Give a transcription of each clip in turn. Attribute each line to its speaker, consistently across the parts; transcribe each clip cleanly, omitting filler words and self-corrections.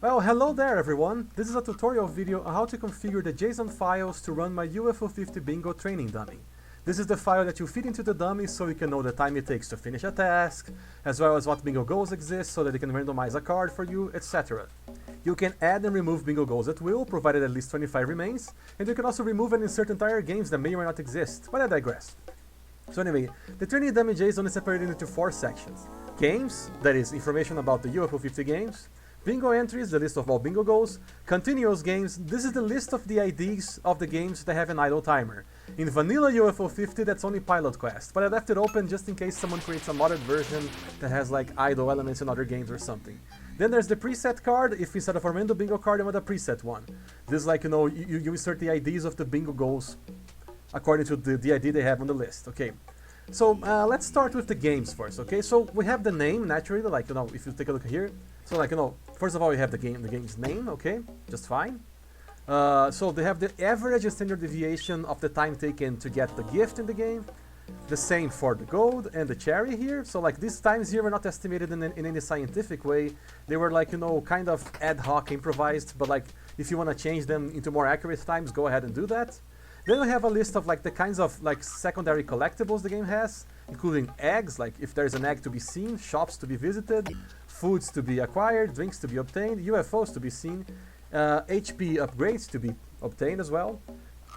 Speaker 1: Well, hello there everyone! This is a tutorial video on how to configure the JSON files to run my UFO 50 bingo training dummy. This is the file that you feed into the dummy so you can know the time it takes to finish a task, as well as what bingo goals exist so that it can randomize a card for you, etc. You can add and remove bingo goals at will, provided at least 25 remains, and you can also remove and insert entire games that may or may not exist, but I digress. So anyway, the training dummy JSON is separated into 4 sections. Games, that is information about the UFO 50 games. Bingo entries, the list of all bingo goals. Continuous games, this is the list of the IDs of the games that have an idle timer. In vanilla UFO 50, that's only pilot quest, but I left it open just in case someone creates a modded version that has like idle elements in other games or something. Then there's the preset card, if instead of a random bingo card you want a preset one. This is like, you insert the IDs of the bingo goals according to the ID they have on the list, okay. So let's start with the games first, okay. So we have the name, naturally, like, if you take a look here. So like, first of all, we have the game's name, okay, just fine. So they have the average and standard deviation of the time taken to get the gift in the game. The same for the gold and the cherry here. So like these times here were not estimated in any scientific way. They were like, kind of ad hoc improvised, but like if you want to change them into more accurate times, go ahead and do that. Then we have a list of like the kinds of like secondary collectibles the game has, including eggs, like if there's an egg to be seen, shops to be visited, foods to be acquired, drinks to be obtained, UFOs to be seen, HP upgrades to be obtained as well.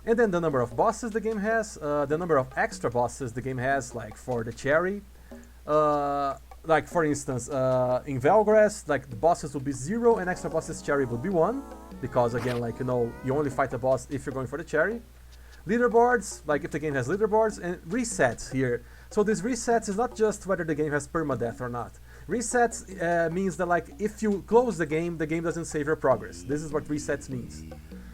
Speaker 1: And then the number of bosses the game has, the number of extra bosses the game has, like for the cherry. Like for instance, in Valgrass, like the bosses will be 0 and extra bosses cherry will be 1. Because again, like, you only fight the boss if you're going for the cherry. Leaderboards, like if the game has leaderboards, and resets here. So this resets is not just whether the game has permadeath or not. Resets means that like if you close the game doesn't save your progress. This is what resets means.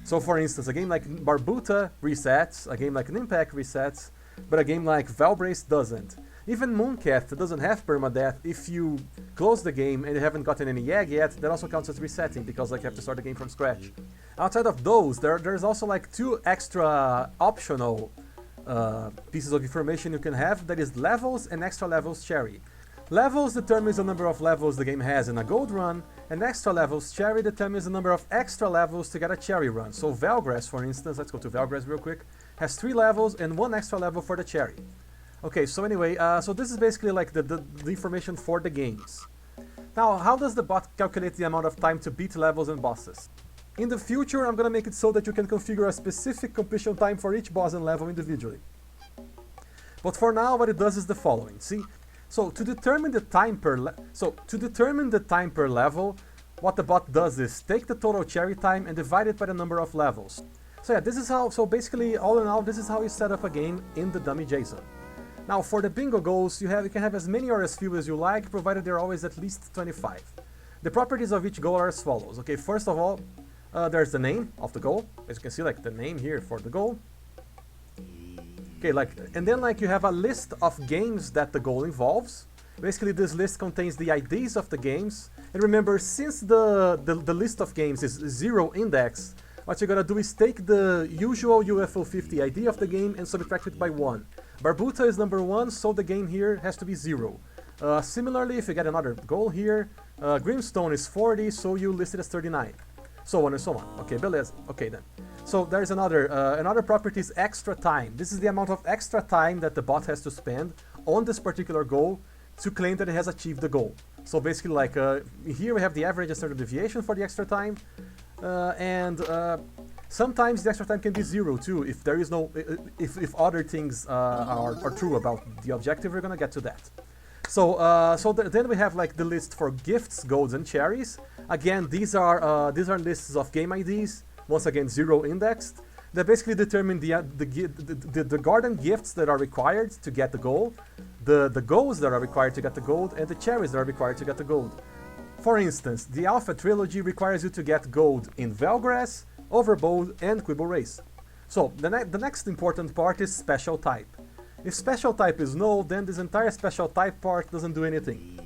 Speaker 1: So for instance, a game like Barbuta resets, a game like Impact resets, but a game like Valbrace doesn't. Even Mooncat doesn't have permadeath. If you close the game and you haven't gotten any egg yet, that also counts as resetting because like you have to start the game from scratch. Outside of those, there's also like 2 extra optional pieces of information you can have, that is levels and extra levels cherry. Levels determines the number of levels the game has in a gold run, and extra levels cherry determines the number of extra levels to get a cherry run. So Valgrass, for instance, let's go to Valgrass real quick, has 3 levels and 1 extra level for the cherry. Okay, so anyway, so this is basically like the information for the games. Now, how does the bot calculate the amount of time to beat levels and bosses? In the future, I'm gonna make it so that you can configure a specific completion time for each boss and level individually. But for now, what it does is the following. See, so to determine the time per level, what the bot does is take the total cherry time and divide it by the number of levels. So yeah, this is how. So basically, all in all, this is how you set up a game in the dummy JSON. Now, for the bingo goals, you can have as many or as few as you like, provided they're always at least 25. The properties of each goal are as follows. Okay, first of all, there's the name of the goal. As you can see, like the name here for the goal. Okay, and then you have a list of games that the goal involves. Basically, this list contains the IDs of the games. And remember, since the list of games is 0 index, what you're gonna do is take the usual UFO 50 ID of the game and subtract it by 1. Barbuta is number 1, so the game here has to be 0. Similarly, if you get another goal here, Grimstone is 40, so you list it as 39. So on and so on. Okay, beleza. Okay then. So there's another property is extra time. This is the amount of extra time that the bot has to spend on this particular goal to claim that it has achieved the goal. So basically, like here we have the average and standard deviation for the extra time, and sometimes the extra time can be 0 too if there is no if other things are true about the objective. We're gonna get to that. So then we have like the list for gifts, golds, and cherries. Again, these are lists of game IDs. Once again, 0 indexed. That basically determine the garden gifts that are required to get the goal, the golds that are required to get the gold, and the cherries that are required to get the gold. For instance, the Alpha Trilogy requires you to get gold in Valgrass, Overbold, and Quibble Race. So the next important part is special type. If special type is null, then this entire special type part doesn't do anything.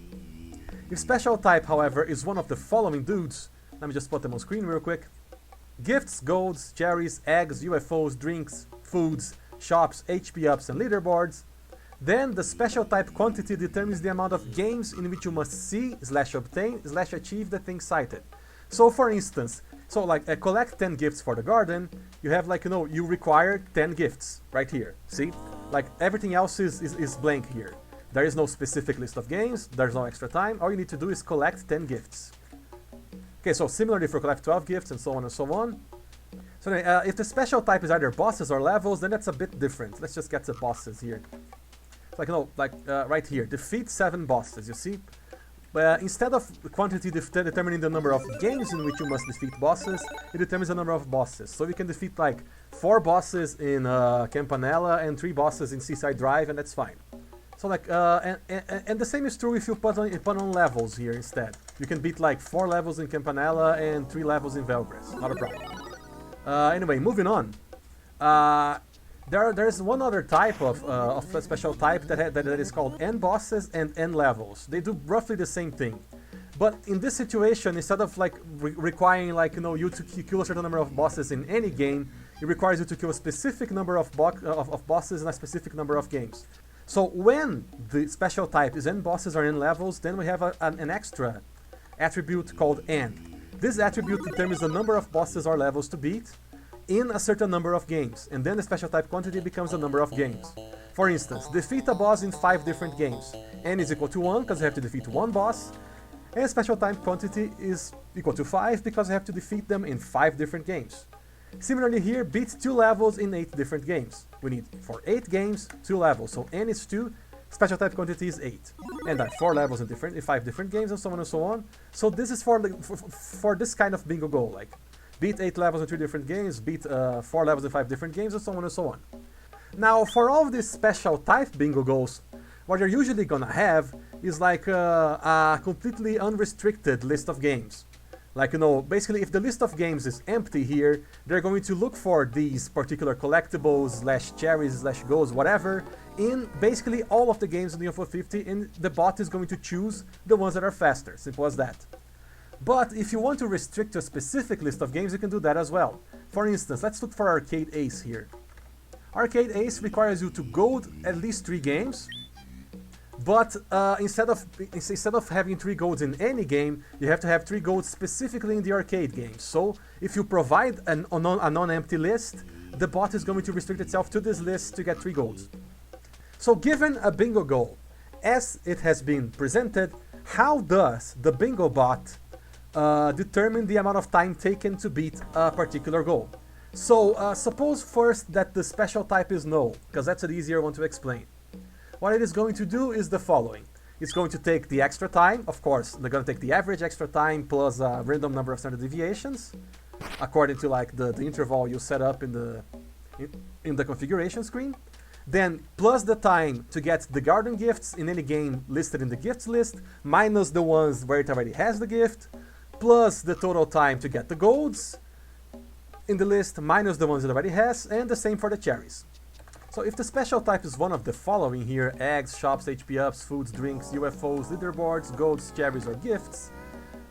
Speaker 1: If special type, however, is one of the following dudes, let me just put them on screen real quick. Gifts, golds, cherries, eggs, UFOs, drinks, foods, shops, HP ups, and leaderboards. Then the special type quantity determines the amount of games in which you must see/obtain/achieve the thing cited. So for instance, so like collect 10 gifts for the garden, you have like, you require 10 gifts right here. See? Like everything else is blank here. There is no specific list of games, there's no extra time. All you need to do is collect 10 gifts. Okay, so similarly for collect 12 gifts and so on and so on. So if the special type is either bosses or levels, then that's a bit different. Let's just get the bosses here. Like, right here, defeat 7 bosses, you see? Instead of quantity determining the number of games in which you must defeat bosses, it determines the number of bosses. So you can defeat like 4 bosses in Campanella and 3 bosses in Seaside Drive, and that's fine. So like, and the same is true if you put on levels here instead. You can beat like 4 levels in Campanella and 3 levels in Velgris, not a problem. Anyway, moving on. There's one other type of a special type that is called N bosses and N levels. They do roughly the same thing. But in this situation, instead of like requiring like, you to kill a certain number of bosses in any game, it requires you to kill a specific number of bosses in a specific number of games. So when the special type is N bosses or N levels, then we have an extra attribute called N. This attribute determines the number of bosses or levels to beat in a certain number of games, and then the special type quantity becomes the number of games. For instance, defeat a boss in 5 different games. N is equal to 1 because you have to defeat 1 boss, and special type quantity is equal to 5 because you have to defeat them in 5 different games. Similarly here, beat 2 levels in 8 different games. We need, for 8 games, 2 levels, so N is 2, special type quantity is 8. And 4 levels in 5 different games, and so on and so on. So this is for this kind of bingo goal, like beat 8 levels in 3 different games, beat 4 levels in 5 different games, and so on and so on. Now, for all of these special type bingo goals, what you're usually gonna have is like a completely unrestricted list of games. Like, basically if the list of games is empty here, they're going to look for these particular collectibles, /cherries, /goals, whatever, in basically all of the games in the UFO 50, and the bot is going to choose the ones that are faster, simple as that. But if you want to restrict to a specific list of games, you can do that as well. For instance, let's look for Arcade Ace here. Arcade Ace requires you to gold at least 3 games, but instead of having 3 golds in any game, you have to have 3 golds specifically in the arcade game. So if you provide a non-empty list, the bot is going to restrict itself to this list to get 3 golds. So given a bingo goal, as it has been presented, how does the bingo bot determine the amount of time taken to beat a particular goal? So suppose first that the special type is null, because that's an easier one to explain. What it is going to do is the following. It's going to take the extra time, of course, they're going to take the average extra time plus a random number of standard deviations, according to like the interval you set up in the configuration screen. Then plus the time to get the garden gifts in any game listed in the gifts list, minus the ones where it already has the gift, plus the total time to get the golds in the list, minus the ones it already has, and the same for the cherries. So if the special type is one of the following here, eggs, shops, HP ups, foods, drinks, UFOs, leaderboards, golds, cherries, or gifts,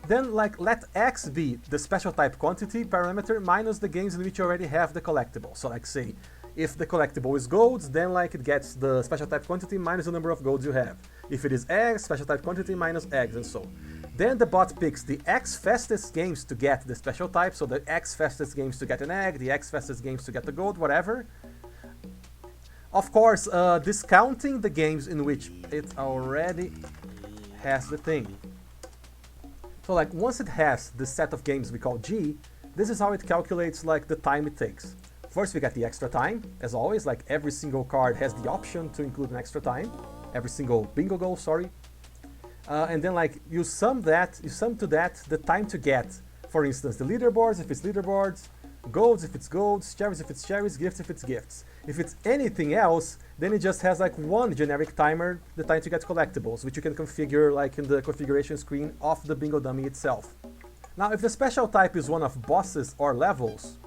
Speaker 1: then like let X be the special type quantity parameter minus the games in which you already have the collectible. So like say, if the collectible is golds, then like it gets the special type quantity minus the number of golds you have. If it is eggs, special type quantity minus eggs, and so. Then the bot picks the X fastest games to get the special type, so the X fastest games to get an egg, the X fastest games to get the gold, whatever. Of course, discounting the games in which it already has the thing. So like once it has the set of games we call G, this is how it calculates like the time it takes. First we get the extra time, as always, like every single card has the option to include an extra time. Every single bingo goal, sorry. And then like you sum to that the time to get, for instance, the leaderboards if it's leaderboards, golds if it's golds, cherries if it's cherries, gifts if it's gifts. If it's anything else, then it just has like one generic timer, the time to get collectibles, which you can configure like in the configuration screen of the bingo dummy itself. Now if the special type is one of bosses or levels,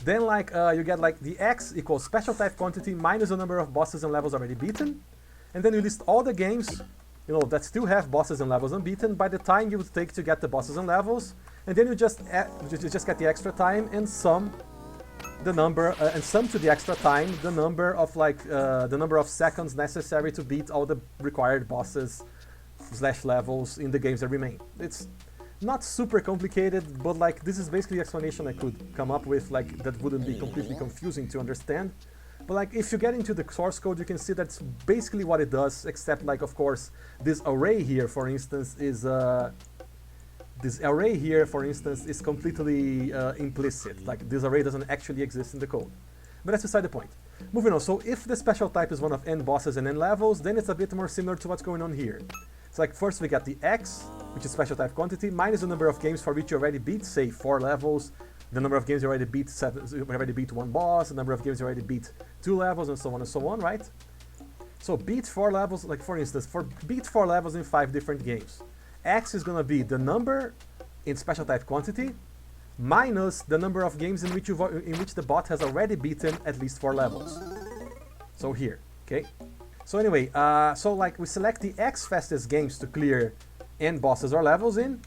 Speaker 1: then like you get like the X equals special type quantity minus the number of bosses and levels already beaten, and then you list all the games that still have bosses and levels unbeaten by the time you would take to get the bosses and levels, and then you just get the extra time and sum the number and sum to the extra time the number of the number of seconds necessary to beat all the required bosses / levels in the games that remain. It's Not super complicated, but like this is basically the explanation I could come up with, like that wouldn't be completely confusing to understand. But like if you get into the source code, you can see that's basically what it does, except like of course this array here, for instance, is completely implicit. Like this array doesn't actually exist in the code. But that's beside the point. Moving on, so if the special type is one of n bosses and n levels, then it's a bit more similar to what's going on here. It's like first we got the x, which is special type quantity, minus the number of games for which you already beat, say 4 levels, the number of games you already beat, one boss, the number of games you already beat 2 levels, and so on, right? So beat 4 levels, like for instance, beat 4 levels in 5 different games. X is gonna be the number in special type quantity minus the number of games in which the bot has already beaten at least 4 levels. So here, okay? So anyway, so like we select the X fastest games to clear n bosses or levels in,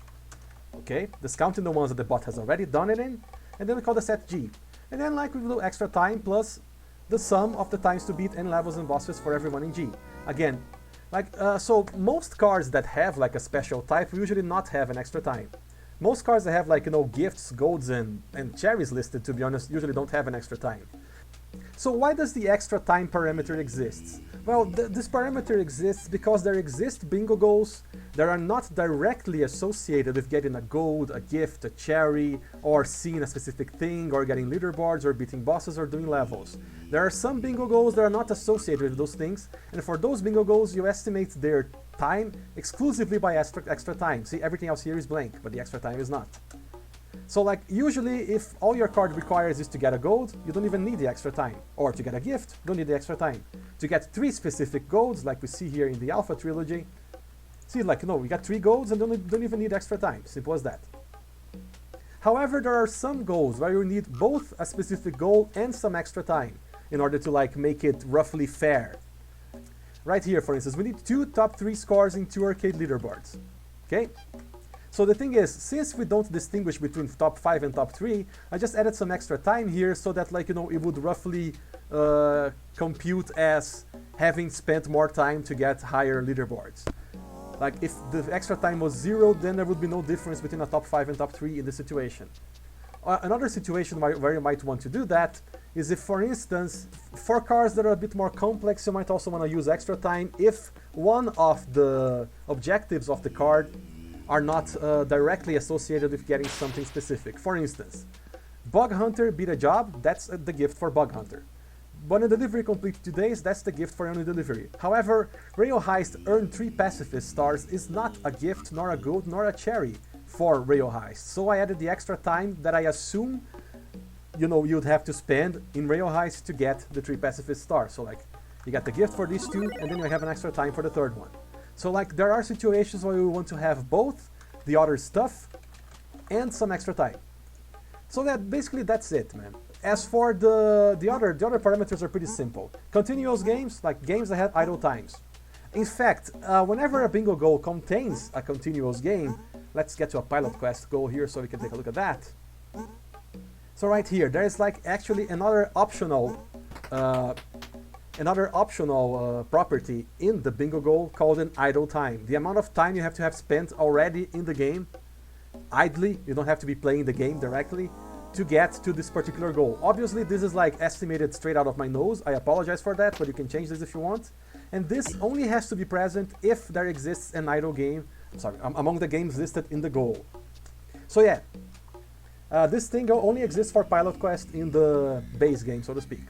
Speaker 1: okay? Discounting the ones that the bot has already done it in, and then we call the set G. And then like we do extra time plus the sum of the times to beat n levels and bosses for everyone in G. Again, like, so most cards that have like a special type usually not have an extra time. Most cards that have like, you know, gifts, golds and cherries listed, to be honest, usually don't have an extra time. So why does the extra time parameter exist? Well, this parameter exists because there exist bingo goals that are not directly associated with getting a gold, a gift, a cherry, or seeing a specific thing, or getting leaderboards, or beating bosses, or doing levels. There are some bingo goals that are not associated with those things, and for those bingo goals you estimate their time exclusively by extra time. See, everything else here is blank, but the extra time is not. So like usually if all your card requires is to get a gold, you don't even need the extra time. Or to get a gift, you don't need the extra time. To get 3 specific golds, like we see here in the Alpha Trilogy, see, like, no, we got 3 golds and don't even need extra time. Simple as that. However, there are some goals where you need both a specific goal and some extra time in order to like make it roughly fair. Right here, for instance, we need 2 top 3 scores in 2 arcade leaderboards. Okay? So the thing is, since we don't distinguish between top 5 and top 3, I just added some extra time here so that, like, you know, it would roughly compute as having spent more time to get higher leaderboards. Like, if the extra time was 0, then there would be no difference between a top 5 and top 3 in this situation. Another situation where you might want to do that is if, for instance, for cards that are a bit more complex, you might also want to use extra time if one of the objectives of the card are not directly associated with getting something specific. For instance, Bug Hunter beat a job, that's the gift for Bug Hunter. Bonus Delivery complete 2 days, that's the gift for Bonus Delivery. However, Rail Heist earn 3 pacifist stars is not a gift, nor a gold, nor a cherry for Rail Heist. So I added the extra time that I assume, you know, you'd have to spend in Rail Heist to get the 3 pacifist stars. So like, you got the gift for these 2, and then you have an extra time for the 3rd one. So like, there are situations where you want to have both the other stuff and some extra time. So that basically that's it, man. As for the other parameters are pretty simple. Continuous games, like games that have idle times. In fact, whenever a bingo goal contains a continuous game, let's get to a pilot quest goal here so we can take a look at that. So right here, there is like actually another optional property in the bingo goal called an idle time. The amount of time you have to have spent already in the game, idly, you don't have to be playing the game directly, to get to this particular goal. Obviously, this is like estimated straight out of my nose. I apologize for that, but you can change this if you want. And this only has to be present if there exists an idle game, among the games listed in the goal. So yeah, this thing only exists for pilot quest in the base game, so to speak.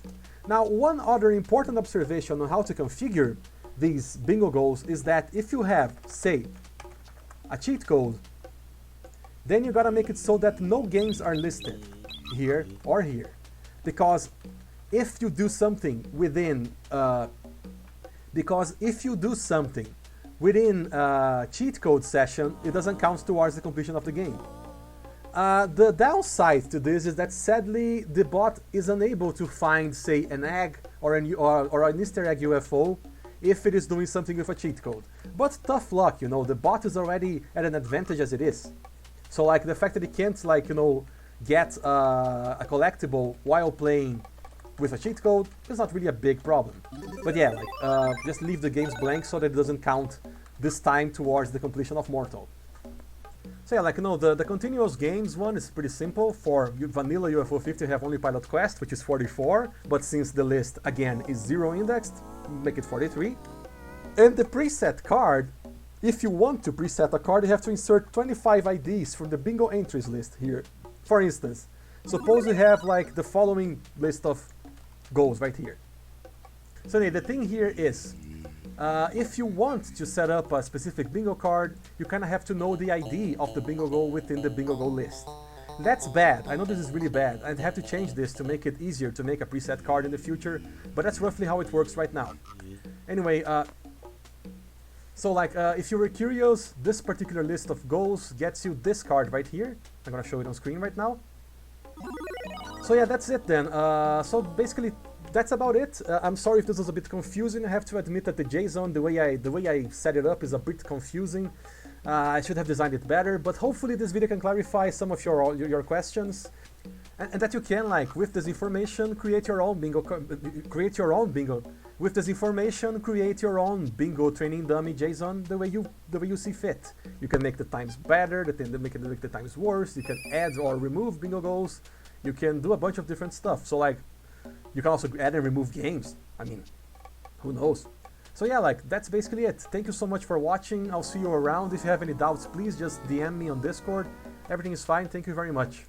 Speaker 1: Now, one other important observation on how to configure these bingo goals is that if you have, say, a cheat code, then you gotta make it so that no games are listed here or here. Because if you do something within cheat code session, it doesn't count towards the completion of the game. The downside to this is that sadly the bot is unable to find, say, an egg or an Easter egg UFO if it is doing something with a cheat code. But tough luck, you know, the bot is already at an advantage as it is. So like the fact that it can't, like, you know, get a collectible while playing with a cheat code is not really a big problem. But yeah, like just leave the games blank so that it doesn't count this time towards the completion of Mortal. So yeah, like, the continuous games one is pretty simple. For vanilla UFO 50, you have only Pilot Quest, which is 44, but since the list, again, is 0 indexed, make it 43. And the preset card, if you want to preset a card, you have to insert 25 IDs from the bingo entries list here. For instance, suppose you have like the following list of goals right here. So anyway, the thing here is, if you want to set up a specific bingo card, you kind of have to know the ID of the bingo goal within the bingo goal list. That's bad. I know this is really bad. I'd have to change this to make it easier to make a preset card in the future, but that's roughly how it works right now. Anyway, so like, if you were curious, this particular list of goals gets you this card right here. I'm gonna show it on screen right now. So yeah, that's it then. So basically, that's about it. I'm sorry if this was a bit confusing. I have to admit that the JSON, the way I set it up is a bit confusing. I should have designed it better, but hopefully this video can clarify some of your questions, and that you can, like, with this information, create your own bingo. With this information, create your own bingo training dummy JSON the way you see fit. You can make the times better, make the times worse. You can add or remove bingo goals. You can do a bunch of different stuff. So like, you can also add and remove games. I mean, who knows? So yeah, like, that's basically it. Thank you so much for watching. I'll see you around. If you have any doubts, please just DM me on Discord. Everything is fine. Thank you very much.